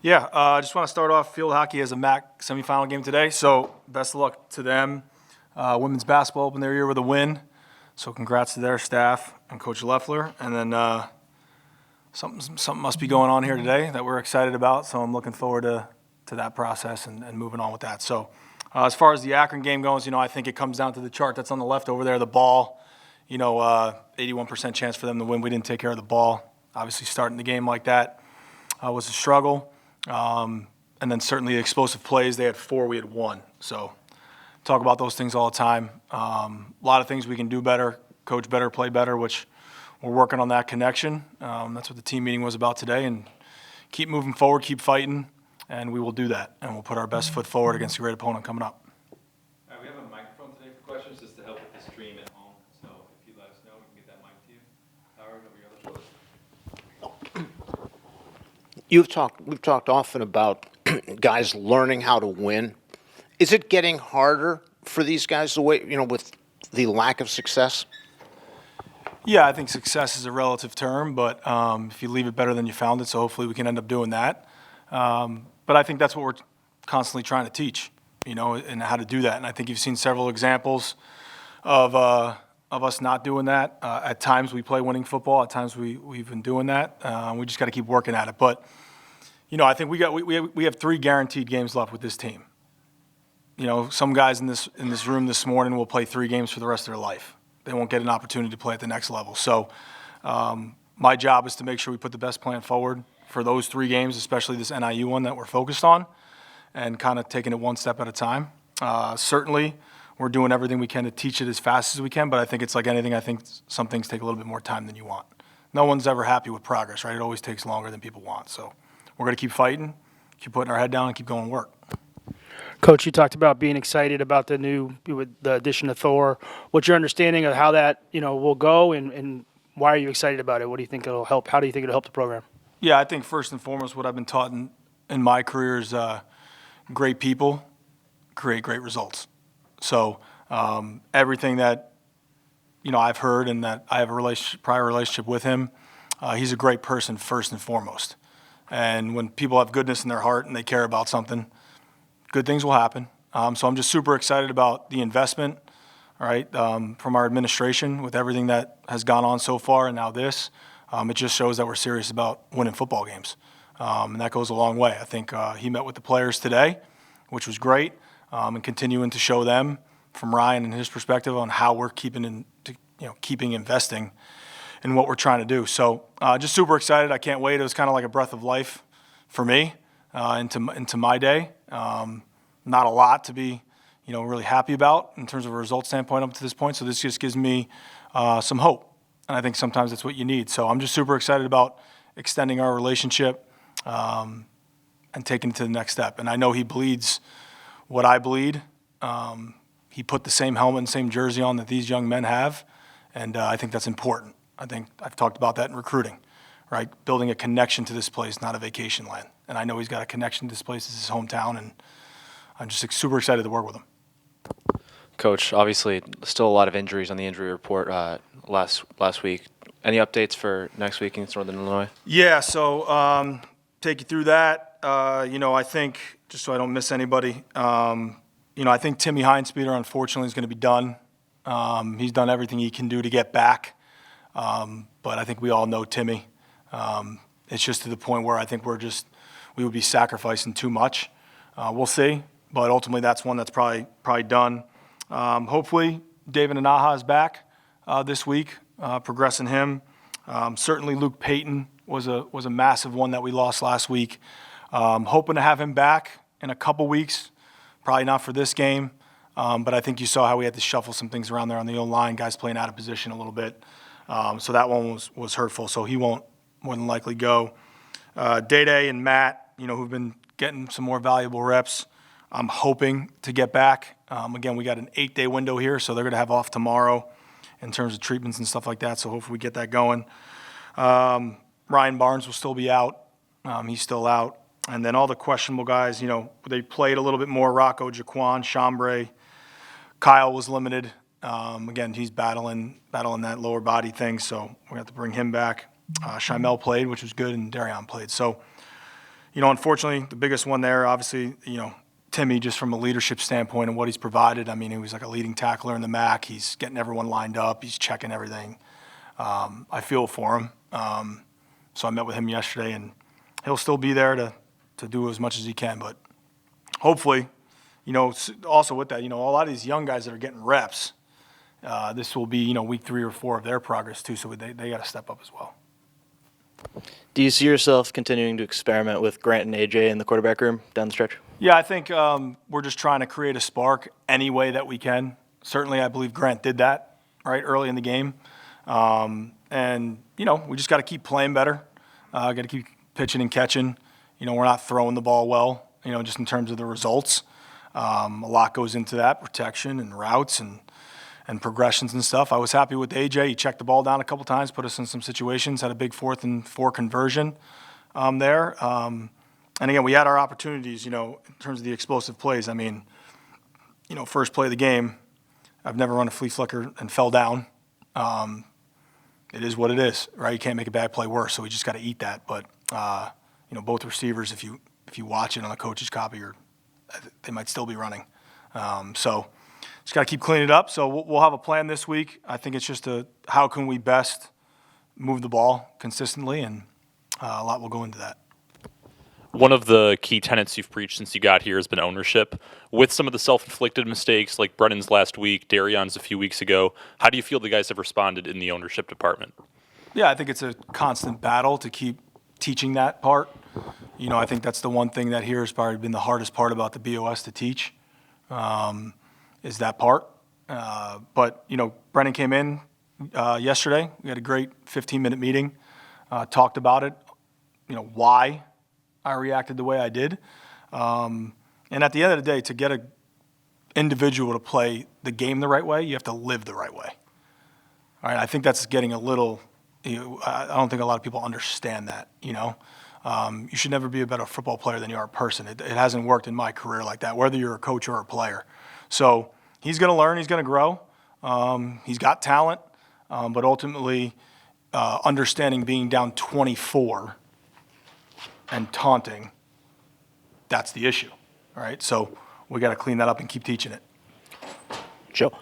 Yeah, I just want to start off. Field hockey has a MAC semifinal game today, so best of luck to them. Women's basketball opened their year with a win, so congrats to their staff and Coach Leffler. And then something must be going on here today that we're excited about, so I'm looking forward to that process and moving on with that. So as far as the Akron game goes, I think it comes down to the chart that's on the left over there, the ball. 81% chance for them to win. We didn't take care of the ball. Obviously, starting the game like that was a struggle. And then certainly the explosive plays, they had 4, we had 1. So talk about those things all the time. A lot of things we can do better, coach better, play better, which we're working on that connection. That's what the team meeting was about today. And keep moving forward, keep fighting, and we will do that. And we'll put our best foot forward against a great opponent coming up. All right, we have a microphone today for questions just to help with the stream at home. So if you let us know, we can get that mic to you. Howard, over your other shoulder. We've talked often about guys learning how to win. Is it getting harder for these guys with the lack of success? Yeah, I think success is a relative term, but if you leave it better than you found it, so hopefully we can end up doing that. But I think that's what we're constantly trying to teach, and how to do that. And I think you've seen several examples of us not doing that. At times we play winning football. At times we've been doing that. We just got to keep working at it. But I think we have 3 guaranteed games left with this team. Some guys in this room this morning will play 3 games for the rest of their life. They won't get an opportunity to play at the next level. So my job is to make sure we put the best plan forward for those 3 games, especially this NIU one that we're focused on, and kind of taking it one step at a time. Certainly, we're doing everything we can to teach it as fast as we can, but I think it's like anything. I think some things take a little bit more time than you want. No one's ever happy with progress, right? It always takes longer than people want. So we're going to keep fighting, keep putting our head down, and keep going to work. Coach, you talked about being excited about the addition of Thor. What's your understanding of how that will go, and why are you excited about it? What do you think it'll help? How do you think it'll help the program? Yeah, I think first and foremost, what I've been taught in my career is great people create great results. So everything that I've heard and that I have a prior relationship with him, he's a great person first and foremost. And when people have goodness in their heart and they care about something, good things will happen. So I'm just super excited about the investment, all right, from our administration with everything that has gone on so far and now this. It just shows that we're serious about winning football games. And that goes a long way. I think he met with the players today, which was great, and continuing to show them from Ryan and his perspective on how we're keeping investing in what we're trying to do. So just super excited. I can't wait. It was kind of like a breath of life for me into my day. Not a lot to be, really happy about in terms of a result standpoint up to this point. So this just gives me some hope. And I think sometimes that's what you need. So I'm just super excited about extending our relationship and taking it to the next step. And I know he bleeds what I bleed. He put the same helmet and same jersey on that these young men have. And I think that's important. I think I've talked about that in recruiting, right? Building a connection to this place, not a vacation land. And I know he's got a connection to this place. It's his hometown. And I'm just super excited to work with him. Coach, obviously still a lot of injuries on the injury report last week. Any updates for next week against Northern Illinois? Yeah, so take you through that. I think, just so I don't miss anybody, I think Timmy Hinespeeder, unfortunately, is going to be done. He's done everything he can do to get back. But I think we all know Timmy. It's just to the point where I think we would be sacrificing too much. We'll see. But ultimately, that's one that's probably done. Hopefully, David Anaha is back this week, progressing him. Certainly, Luke Payton was a massive one that we lost last week. Hoping to have him back in a couple weeks. Probably not for this game, but I think you saw how we had to shuffle some things around there on the O-line, guys playing out of position a little bit. So that one was hurtful, so he won't more than likely go. Day-Day and Matt, who've been getting some more valuable reps, I'm hoping to get back. Again, we got an 8-day window here, so they're going to have off tomorrow in terms of treatments and stuff like that, so hopefully we get that going. Ryan Barnes will still be out. He's still out. And then all the questionable guys, they played a little bit more. Rocco, Jaquan, Chambray. Kyle was limited. Again, he's battling that lower body thing, so we have to bring him back. Shimel played, which was good, and Darion played. So, Unfortunately, the biggest one there, obviously, Timmy, just from a leadership standpoint and what he's provided. I mean, he was like a leading tackler in the MAC. He's getting everyone lined up. He's checking everything. I feel for him. So I met with him yesterday, and he'll still be there to do as much as he can. But hopefully, also with that, a lot of these young guys that are getting reps, this will be, week 3 or 4 of their progress too. So they got to step up as well. Do you see yourself continuing to experiment with Grant and AJ in the quarterback room down the stretch? Yeah, I think we're just trying to create a spark any way that we can. Certainly, I believe Grant did that right early in the game. And, we just got to keep playing better. Got to keep pitching and catching. We're not throwing the ball well, just in terms of the results. A lot goes into that, protection and routes and progressions and stuff. I was happy with AJ. He checked the ball down a couple times, put us in some situations, had a big 4th and 4 conversion there. And again, we had our opportunities, in terms of the explosive plays. I mean, first play of the game, I've never run a flea flicker and fell down. It is what it is, right? You can't make a bad play worse, so we just got to eat that. But, both receivers, if you watch it on the coach's copy, they might still be running. So just got to keep cleaning it up. So we'll have a plan this week. I think it's just how can we best move the ball consistently, and a lot will go into that. One of the key tenets you've preached since you got here has been ownership. With some of the self-inflicted mistakes like Brennan's last week, Darion's a few weeks ago, how do you feel the guys have responded in the ownership department? Yeah, I think it's a constant battle to keep teaching that part. I think that's the one thing that here has probably been the hardest part about the BOS to teach, is that part. But, Brennan came in yesterday. We had a great 15-minute meeting, talked about it, why I reacted the way I did. And at the end of the day, to get an individual to play the game the right way, you have to live the right way. All right, I think that's getting a little, I don't think a lot of people understand that, You should never be a better football player than you are a person. It hasn't worked in my career like that, whether you're a coach or a player. So he's going to learn, he's going to grow. He's got talent, but ultimately understanding being down 24 and taunting, that's the issue, all right? So we got to clean that up and keep teaching it. Joe,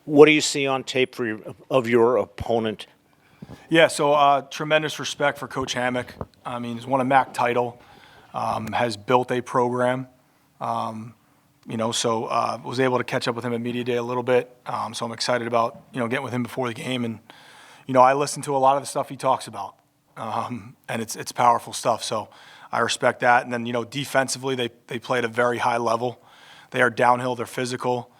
what do you see on tape of your opponent? Yeah, so tremendous respect for Coach Hammock. I mean, he's won a MAC title, has built a program, so was able to catch up with him at Media Day a little bit. So I'm excited about, getting with him before the game. And, I listen to a lot of the stuff he talks about, and it's powerful stuff. So I respect that. And then, defensively, they play at a very high level. They are downhill, they're physical.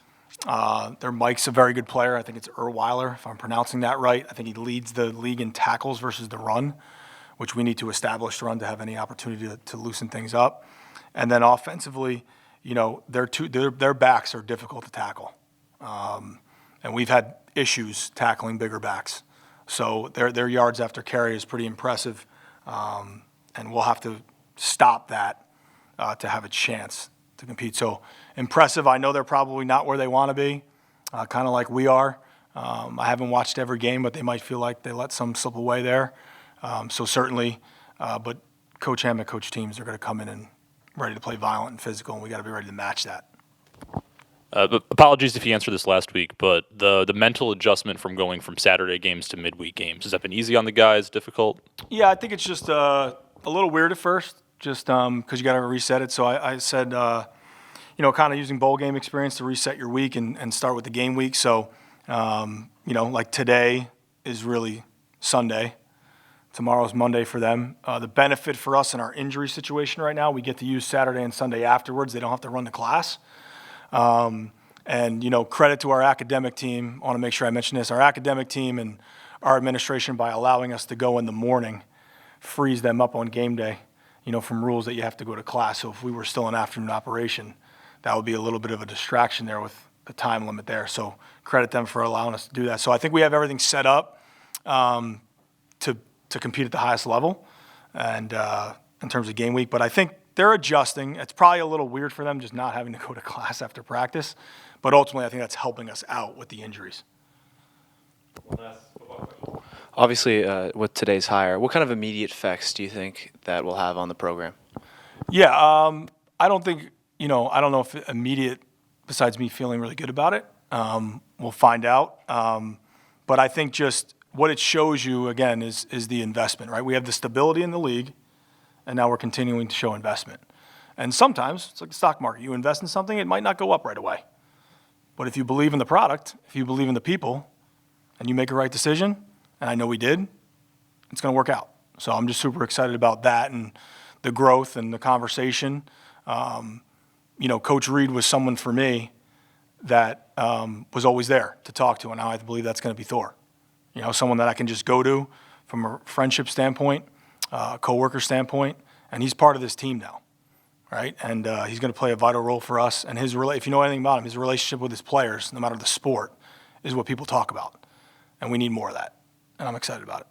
Their Mike's a very good player. I think it's Erweiler, if I'm pronouncing that right. I think he leads the league in tackles versus the run, which we need to establish the run to have any opportunity to loosen things up. And then offensively, their backs are difficult to tackle. And we've had issues tackling bigger backs. So their yards after carry is pretty impressive. And we'll have to stop that to have a chance to compete. So impressive. I know they're probably not where they want to be, kind of like we are. I haven't watched every game, but they might feel like they let some slip away there. So certainly, but Coach Hammond, coach teams are going to come in and ready to play violent and physical, and we got to be ready to match that. But apologies if you answered this last week, but the mental adjustment from going from Saturday games to midweek games, has that been easy on the guys, difficult? Yeah, I think it's just a little weird at first, just because you got to reset it. So I said, kind of using bowl game experience to reset your week and start with the game week. So, like today is really Sunday. Tomorrow's Monday for them. The benefit for us in our injury situation right now, we get to use Saturday and Sunday afterwards. They don't have to run the class. And, credit to our academic team. I want to make sure I mention this. Our academic team and our administration, by allowing us to go in the morning, frees them up on game day, from rules that you have to go to class. So if we were still an afternoon operation, that would be a little bit of a distraction there with the time limit there. So credit them for allowing us to do that. So I think we have everything set up to compete at the highest level and in terms of game week. But I think they're adjusting. It's probably a little weird for them just not having to go to class after practice. But ultimately, I think that's helping us out with the injuries. Obviously, with today's hire, what kind of immediate effects do you think that will have on the program? Yeah, I don't think, I don't know if immediate, besides me feeling really good about it. We'll find out. But I think just what it shows you, again, is the investment, right? We have the stability in the league, and now we're continuing to show investment. And sometimes, it's like the stock market. You invest in something, it might not go up right away. But if you believe in the product, if you believe in the people, and you make a right decision, and I know we did, it's going to work out. So I'm just super excited about that and the growth and the conversation. Coach Reed was someone for me that was always there to talk to, and now I believe that's going to be Thor. Someone that I can just go to from a friendship standpoint, coworker standpoint, and he's part of this team now, right? And he's going to play a vital role for us. And if you know anything about him, his relationship with his players, no matter the sport, is what people talk about, and we need more of that. And I'm excited about it.